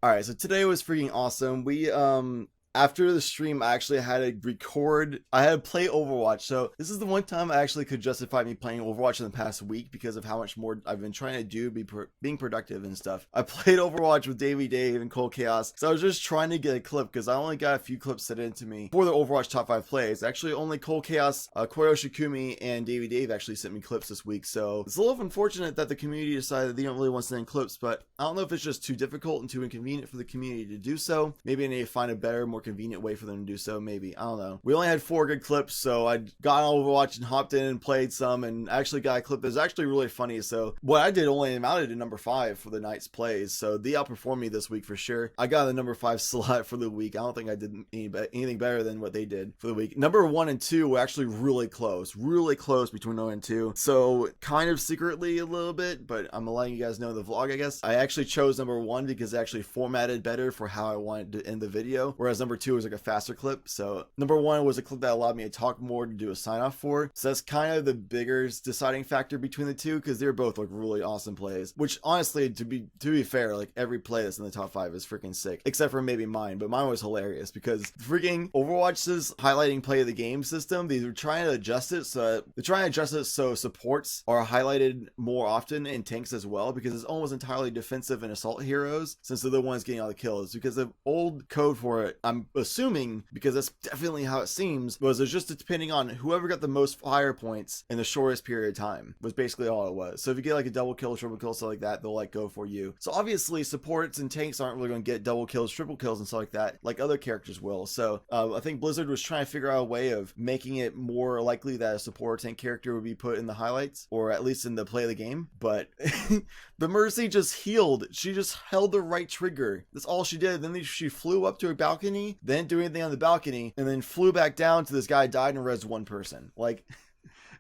Alright, so today was freaking awesome. We after the stream, I actually had to record. I had to play Overwatch. So this is the one time I actually could justify me playing Overwatch in the past week because of how much more I've been trying to do, being productive and stuff. I played Overwatch with Davey Dave and Cold Chaos. So I was just trying to get a clip because I only got a few clips sent in to me for the Overwatch top 5 plays. Actually, only Cold Chaos, Koyo Shikumi, and Davey Dave actually sent me clips this week. So it's a little unfortunate that the community decided they don't really want to send in clips, but I don't know if it's just too difficult and too inconvenient for the community to do so. Maybe I need to find a better, more convenient way for them to do so. Maybe, I don't know. We only had 4 good clips, so I got on Overwatch and hopped in and played some, and actually got a clip that's actually really funny. So what I did only amounted to number 5 for the night's plays, so they outperformed me this week for sure. I got the number 5 slot for the week. I don't think I did anything better than what they did for the week. Number 1 and 2 were actually really close between 1 and 2, so kind of secretly a little bit, but I'm letting you guys know in the vlog, I guess. I actually chose number 1 because it actually formatted better for how I wanted to end the video, whereas number 2 was like a faster clip. So number 1 was a clip that allowed me to talk more, to do a sign off for, so that's kind of the bigger deciding factor between the two, because they're both like really awesome plays, which honestly, to be fair, like every play that's in the top 5 is freaking sick, except for maybe mine, but mine was hilarious because freaking Overwatch's highlighting play of the game system, they were trying to adjust it so supports are highlighted more often, and tanks as well, because it's almost entirely defensive and assault heroes, since they're the ones getting all the kills. Because the old code for it, I'm assuming, because that's definitely how it seems, was it's just depending on whoever got the most fire points in the shortest period of time, was basically all it was. So if you get like a double kill, triple kill, stuff like that, they'll like go for you. So obviously supports and tanks aren't really going to get double kills, triple kills, and stuff like that, like other characters will. So I think Blizzard was trying to figure out a way of making it more likely that a support or tank character would be put in the highlights, or at least in the play of the game. But the Mercy just healed. She just held the right trigger. That's all she did. Then she flew up to her balcony, didn't do anything on the balcony, and then flew back down to this guy died and res one person. Like,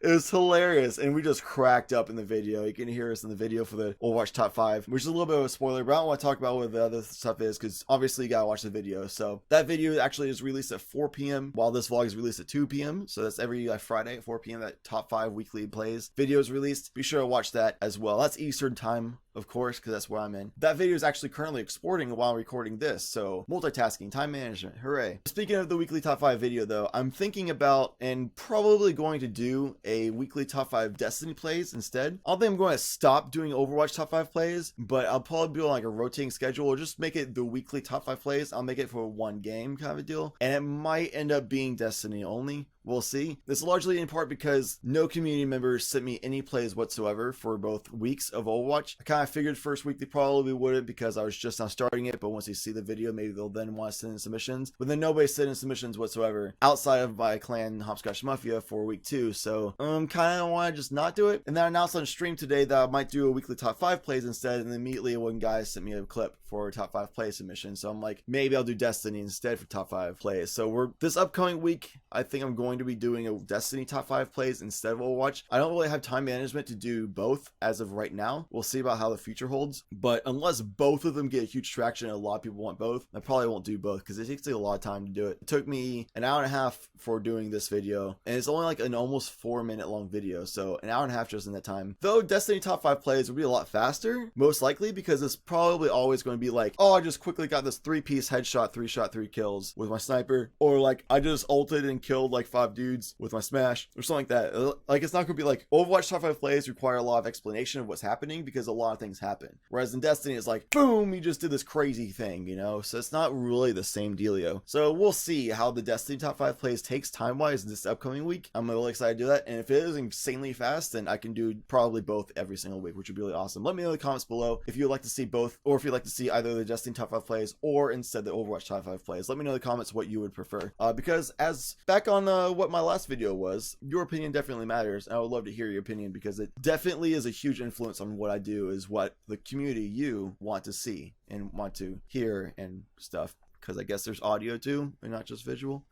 it was hilarious, and we just cracked up in the video. You can hear us in the video for the Overwatch top 5, which is a little bit of a spoiler, but I don't want to talk about what the other stuff is, because obviously you gotta watch the video. So that video actually is released at 4 p.m. while this vlog is released at 2 p.m. So that's every Friday at 4 p.m. that top 5 weekly plays video is released. Be sure to watch that as well. That's Eastern time, of course, because that's where I'm in. That video is actually currently exporting while recording this, so multitasking, time management, hooray. Speaking of the weekly top 5 video though, I'm thinking about and probably going to do a weekly top 5 Destiny plays instead. I don't think I'm going to stop doing Overwatch top 5 plays, but I'll probably do like a rotating schedule, or just make it the weekly top 5 plays. I'll make it for one game kind of a deal, and it might end up being Destiny only. We'll see. This is largely in part because no community members sent me any plays whatsoever for both weeks of Overwatch. I kind of figured first week they probably wouldn't, because I was just now starting it, but once they see the video, maybe they'll then want to send in submissions. But then nobody sent in submissions whatsoever outside of my clan Hopscotch Mafia for week 2, so kind of want to just not do it. And then I announced on stream today that I might do a weekly top 5 plays instead, and then immediately one guy sent me a clip for top 5 play submission, so I'm like, maybe I'll do Destiny instead for top 5 plays. So this upcoming week, I think I'm going to be doing a Destiny top 5 plays instead of Overwatch. I don't really have time management to do both as of right now. We'll see about how the future holds, but unless both of them get a huge traction and a lot of people want both, I probably won't do both, because it takes a lot of time to do it. It took me an hour and a half for doing this video, and it's only like an almost 4-minute long video, so an hour and a half just in that time. Though Destiny top 5 plays will be a lot faster, most likely, because it's probably always going to be like, oh, I just quickly got this 3-piece headshot, 3 kills with my sniper, or like I just ulted and killed like 5 dudes with my smash, or something like that. Like, it's not gonna be like Overwatch top 5 plays require a lot of explanation of what's happening, because a lot of things happen, whereas in Destiny it's like, boom, you just did this crazy thing, you know? So it's not really the same dealio. So we'll see how the Destiny top 5 plays takes time wise this upcoming week. I'm really excited to do that, and if it is insanely fast, then I can do probably both every single week, which would be really awesome. Let me know in the comments below if you'd like to see both, or if you'd like to see either the Destiny top 5 plays or instead the Overwatch top 5 plays. Let me know in the comments what you would prefer, because as back on what my last video was, your opinion definitely matters, and I would love to hear your opinion, because it definitely is a huge influence on what I do, is what the community, you, want to see and want to hear and stuff, because I guess there's audio too and not just visual.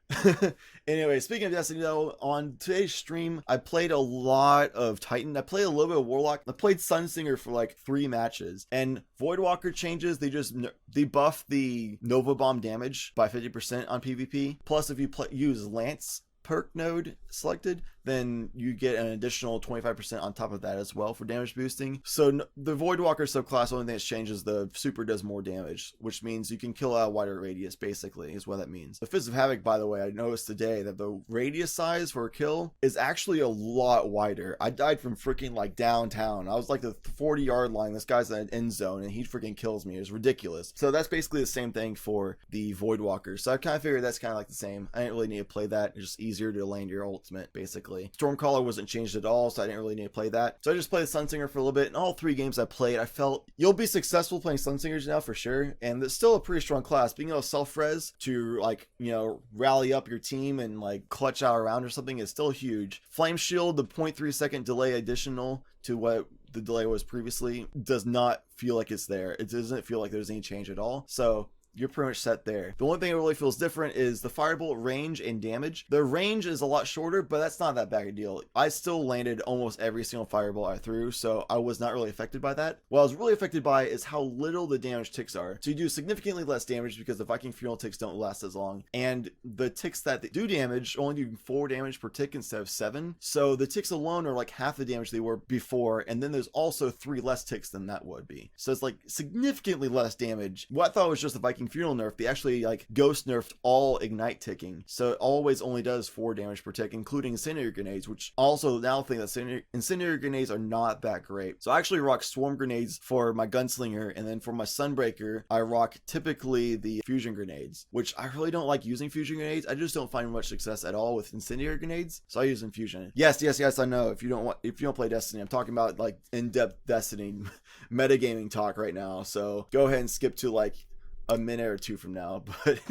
Anyway, speaking of Destiny though, on today's stream I played a lot of Titan. I played a little bit of Warlock. I played Sunsinger for like 3 matches, and Voidwalker changes, they buff the Nova Bomb damage by 50% on PvP, plus if you use Lance perk node selected, then you get an additional 25% on top of that as well for damage boosting. So the Voidwalker subclass, only thing that's changed is the super does more damage, which means you can kill at a wider radius, basically, is what that means. The Fist of Havoc, by the way, I noticed today that the radius size for a kill is actually a lot wider. I died from freaking like downtown. I was like the 40-yard line. This guy's in an end zone and he freaking kills me. It's ridiculous. So that's basically the same thing for the Voidwalker. So I kind of figured that's kind of like the same. I didn't really need to play that. It's just easier to land your ultimate, basically. Stormcaller wasn't changed at all, so I didn't really need to play that. So I just played Sunsinger for a little bit. In all 3 games I played, I felt you'll be successful playing Sunsingers now for sure. And it's still a pretty strong class. Being able to self-res to like, you know, rally up your team and like clutch out around or something is still huge. Flame Shield, the 0.3-second delay additional to what the delay was previously, does not feel like it's there. It doesn't feel like there's any change at all. So you're pretty much set there. The only thing that really feels different is the Firebolt range and damage. The range is a lot shorter, but that's not that bad a deal. I still landed almost every single Firebolt I threw, so I was not really affected by that. What I was really affected by is how little the damage ticks are. So you do significantly less damage because the Viking Funeral ticks don't last as long, and the ticks that do damage only do 4 damage per tick instead of 7. So the ticks alone are like half the damage they were before, and then there's also 3 less ticks than that would be. So it's like significantly less damage. What I thought was just the Viking Funeral nerf, they actually like ghost nerfed all ignite ticking, so it always only does 4 damage per tick, including incendiary grenades, which also now think that incendiary grenades are not that great. So I actually rock swarm grenades for my gunslinger, and then for my sunbreaker I rock typically the fusion grenades, which I really don't like using fusion grenades. I just don't find much success at all with incendiary grenades, so I use infusion. Yes, I know, if you don't play Destiny, I'm talking about like in-depth Destiny metagaming talk right now, so go ahead and skip to like a minute or 2 from now. But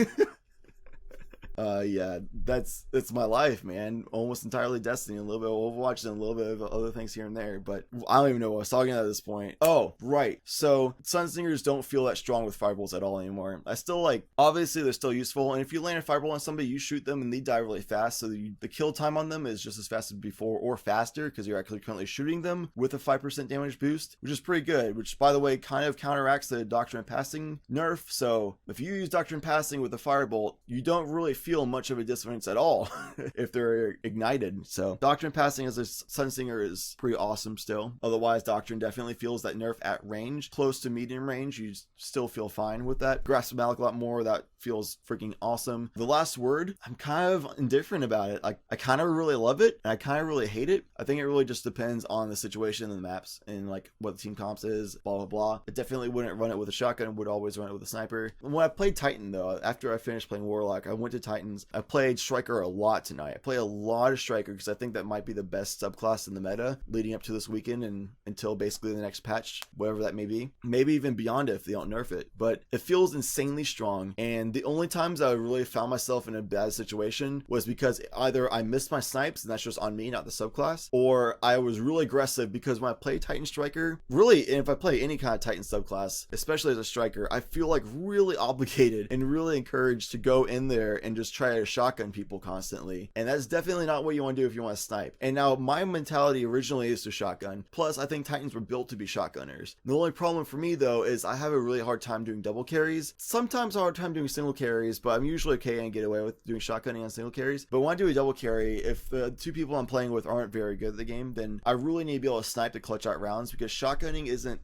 yeah, that's my life, man. Almost entirely Destiny, a little bit of Overwatch, and a little bit of other things here and there, but I don't even know what I was talking about at this point. Oh, right. So Sunsingers don't feel that strong with fireballs at all anymore. I still like, obviously they're still useful, and if you land a fireball on somebody, you shoot them and they die really fast, so the kill time on them is just as fast as before or faster, because you're actually currently shooting them with a 5% damage boost, which is pretty good, which by the way kind of counteracts the Doctrine of Passing nerf. So if you use Doctrine of Passing with a firebolt, you don't really feel much of a difference at all if they're ignited. So Doctrine Passing as a Sunsinger is pretty awesome still. Otherwise, Doctrine definitely feels that nerf at range. Close to medium range, you still feel fine with that. Grasp of Malik a lot more. That feels freaking awesome. The Last Word, I'm kind of indifferent about it. I kind of really love it, and I kind of really hate it. I think it really just depends on the situation and the maps and like what the team comps is, blah blah blah. I definitely wouldn't run it with a shotgun, would always run it with a sniper. When I played Titan though, after I finished playing Warlock, I went to Titans. I played Striker a lot tonight. I play a lot of Striker because I think that might be the best subclass in the meta leading up to this weekend and until basically the next patch, whatever that may be. Maybe even beyond it if they don't nerf it. But it feels insanely strong, and the only times I really found myself in a bad situation was because either I missed my snipes, and that's just on me, not the subclass, or I was really aggressive because when I play Titan Striker, really, and if I play any kind of Titan subclass, especially as a Striker, I feel like really obligated and really encouraged to go in there and just try to shotgun people constantly, and that's definitely not what you want to do if you want to snipe. And now my mentality originally is to shotgun, plus I think Titans were built to be shotgunners. The only problem for me though is I have a really hard time doing double carries, sometimes a hard time doing single carries, but I'm usually okay and get away with doing shotgunning on single carries. But when I do a double carry, if the 2 people I'm playing with aren't very good at the game, then I really need to be able to snipe to clutch out rounds, because shotgunning isn't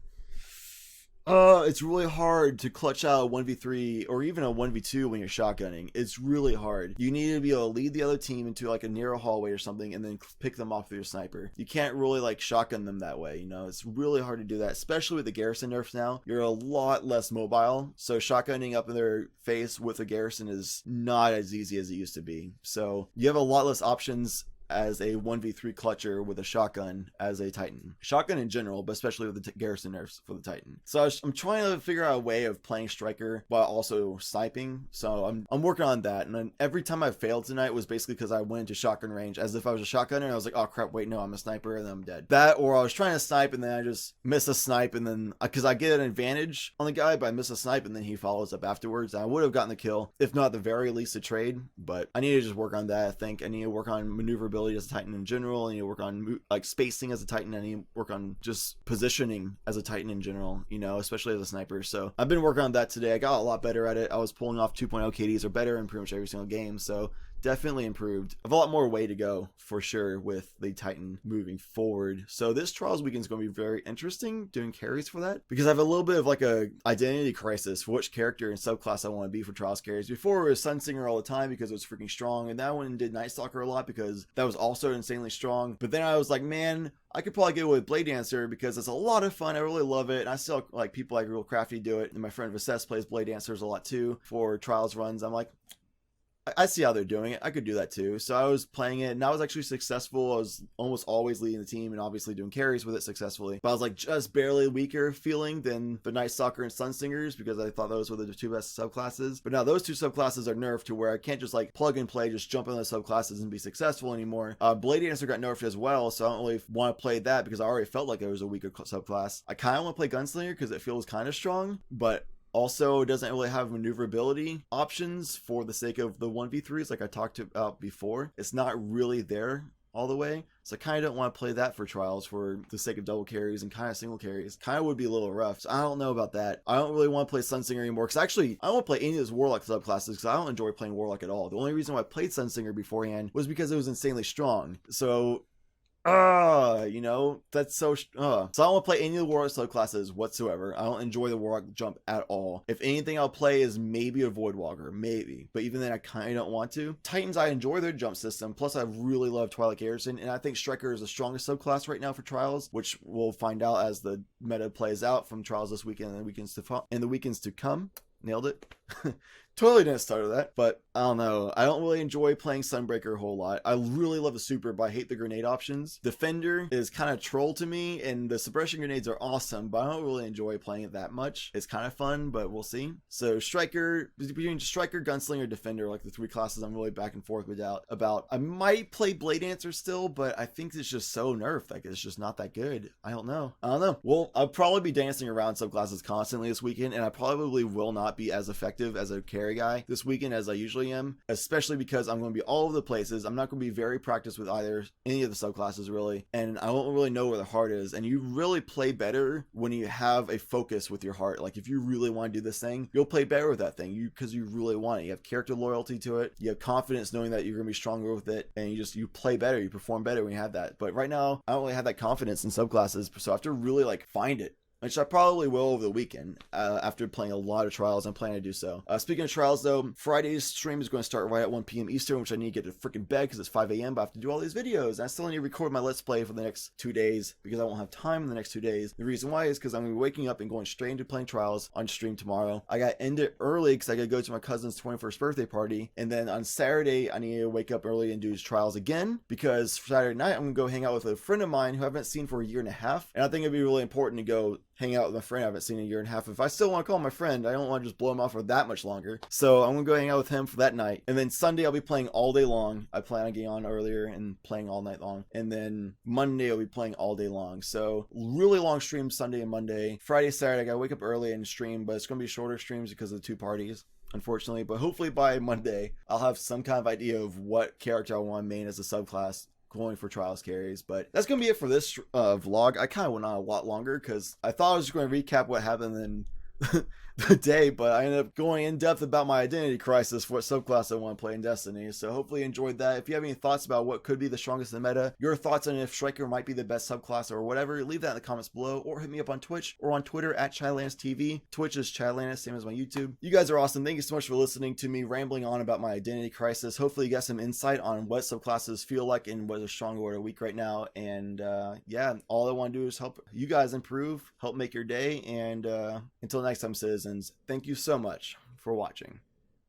it's really hard to clutch out a 1v3 or even a 1v2 when you're shotgunning. It's really hard. You need to be able to lead the other team into like a narrow hallway or something and then pick them off with your sniper. You can't really like shotgun them that way, you know? It's really hard to do that, especially with the garrison nerfs now. You're a lot less mobile, so shotgunning up in their face with a garrison is not as easy as it used to be. So you have a lot less options as a 1v3 clutcher with a shotgun as a Titan. Shotgun in general, but especially with the garrison nerfs for the Titan. So I'm trying to figure out a way of playing Striker while also sniping. So I'm working on that. And then every time I failed tonight was basically because I went into shotgun range as if I was a shotgunner, and I was like, oh crap, wait, no, I'm a sniper, and then I'm dead. That, or I was trying to snipe and then I just miss a snipe, and then because I get an advantage on the guy, but I miss a snipe and then he follows up afterwards. And I would have gotten the kill, if not at the very least a trade, but I need to just work on that. I think I need to work on maneuverability as a Titan in general. I need to work on like spacing as a Titan. I need to work on just positioning as a Titan in general, you know, especially as a sniper. So I've been working on that today. I got a lot better at it. I was pulling off 2.0 KDs or better in pretty much every single game. So definitely improved. I have a lot more way to go for sure with the Titan moving forward. So this Trials weekend is going to be very interesting doing carries for that, because I have a little bit of like a identity crisis for which character and subclass I want to be for Trials carries. Before it was Sunsinger all the time because it was freaking strong, and that one did Night Stalker a lot because that was also insanely strong. But then I was like, man, I could probably go with Blade Dancer because it's a lot of fun. I really love it. And I still like people like Real Crafty do it. And my friend Vasess plays Blade Dancers a lot too for Trials runs. I'm like, I see how they're doing it. I could do that too. So I was playing it and I was actually successful. I was almost always leading the team and obviously doing carries with it successfully. But I was like just barely weaker feeling than the Night Stalker and Sunsingers because I thought those were the two best subclasses. But now those two subclasses are nerfed to where I can't just like plug and play, just jump in those subclasses and be successful anymore. Blade Dancer got nerfed as well, so I don't really want to play that because I already felt like it was a weaker subclass. I kind of want to play Gunslinger because it feels kind of strong, but also doesn't really have maneuverability options for the sake of the 1v3s like I talked about before. It's not really there all the way, so I kind of don't want to play that for Trials for the sake of double carries and kind of single carries. Kind of would be a little rough, so I don't know about that. I don't really want to play Sunsinger anymore because actually I don't want to play any of those Warlock subclasses because I don't enjoy playing Warlock at all. The only reason why I played Sunsinger beforehand was because it was insanely strong. So you know, that's so so I don't want to play any of the Warlock subclasses whatsoever. I don't enjoy the Warlock jump at all. If anything I'll play is maybe a Voidwalker, maybe, but even then I kind of don't want to. Titans, I enjoy their jump system, plus I really love Twilight Garrison, and I think Striker is the strongest subclass right now for Trials, which we'll find out as the meta plays out from Trials this weekend and the weekends to come. Nailed it. Totally didn't start with that, but I don't know. I don't really enjoy playing Sunbreaker a whole lot. I really love the super, but I hate the grenade options. Defender is kind of troll to me, and the suppression grenades are awesome, but I don't really enjoy playing it that much. It's kind of fun, but we'll see. So Striker, between Striker, Gunslinger, Defender, like the three classes I'm really back and forth about. I might play Blade Dancer still, but I think it's just so nerfed. Like, it's just not that good. I don't know. Well, I'll probably be dancing around subclasses constantly this weekend, and I probably will not be as effective as a carry guy this weekend as I usually am, especially because I'm going to be all over the places. I'm not going to be very practiced with any of the subclasses really, and I won't really know where the heart is. And you really play better when you have a focus with your heart. Like if you really want to do this thing, you'll play better with that thing because you really want it. You have character loyalty to it, you have confidence knowing that you're going to be stronger with it, and you play better, you perform better when you have that. But right now I don't really have that confidence in subclasses, so I have to really like find it, which I probably will over the weekend after playing a lot of Trials. I'm planning to do so. Speaking of Trials though, Friday's stream is going to start right at 1 p.m. Eastern, which I need to get to freaking bed because it's 5 a.m. but I have to do all these videos. And I still need to record my Let's Play for the next 2 days because I won't have time in the next 2 days. The reason why is because I'm going to be waking up and going straight into playing Trials on stream tomorrow. I got to end it early because I got to go to my cousin's 21st birthday party. And then on Saturday, I need to wake up early and do Trials again because Saturday night, I'm going to go hang out with a friend of mine who I haven't seen for a year and a half. And I think it'd be really important to go hang out with my friend I haven't seen in a year and a half. If I still want to call him my friend, I don't want to just blow him off for that much longer. So I'm going to go hang out with him for that night. And then Sunday, I'll be playing all day long. I plan on getting on earlier and playing all night long. And then Monday, I'll be playing all day long. So really long streams Sunday and Monday. Friday, Saturday, I got to wake up early and stream, but it's going to be shorter streams because of the two parties, unfortunately. But hopefully by Monday, I'll have some kind of idea of what character I want to main as a subclass going for Trials carries. But that's gonna be it for this vlog. I kind of went on a lot longer because I thought I was just going to recap what happened in the day, but I ended up going in depth about my identity crisis for what subclass I want to play in Destiny. So hopefully you enjoyed that. If you have any thoughts about what could be the strongest in the meta, your thoughts on if Striker might be the best subclass or whatever, leave that in the comments below, or hit me up on Twitch or on Twitter at Chadlantis TV. Twitch is Chadlantis, same as my YouTube. You guys are awesome. Thank you so much for listening to me rambling on about my identity crisis. Hopefully you got some insight on what subclasses feel like and what is strong or weak right now. And yeah, all I want to do is help you guys improve, help make your day. And until next time, citizens, thank you so much for watching.